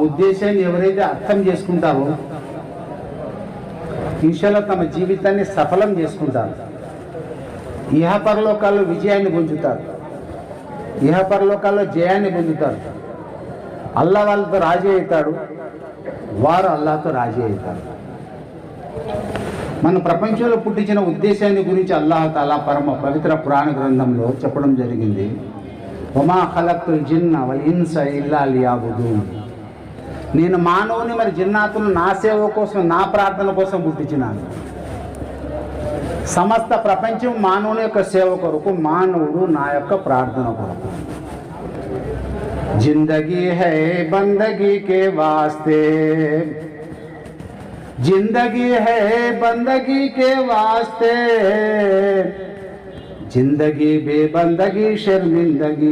ఉద్దేశాన్ని ఎవరైతే అర్థం చేసుకుంటారో ఇన్షాల్లా తమ జీవితాన్ని సఫలం చేసుకుంటారు. ఇహపరలోకాల్లో విజయాన్ని పొందుతారు, ఇహపరలోకాల్లో జయాన్ని పొందుతారు. అల్లా వాళ్ళతో రాజీ అవుతాడు, వారు అల్లాతో రాజీ అవుతారు. మన ప్రపంచంలో పుట్టించిన ఉద్దేశాన్ని గురించి అల్లాహ్ తాలా పరమ పవిత్ర పురాణ గ్రంథంలో చెప్పడం జరిగింది. వమా ఖలక్తుల్ జిన్న వల్ ఇన్స ఇల్లా లియఅబుదూన్. నేను మానవుని మరి జిన్నాతులు నా సేవ కోసం, నా ప్రార్థన కోసం పుట్టించినాను. సమస్త ప్రపంచం మానవుని యొక్క సేవ కొరకు, మానవుడు నా యొక్క ప్రార్థన కొరకు. జిందగీ హై బందగీ కే వాస్తే, జిందగీ హై బందగీ కే వాస్తే, జిందగీ బేబందగీ శర్మిందగీ.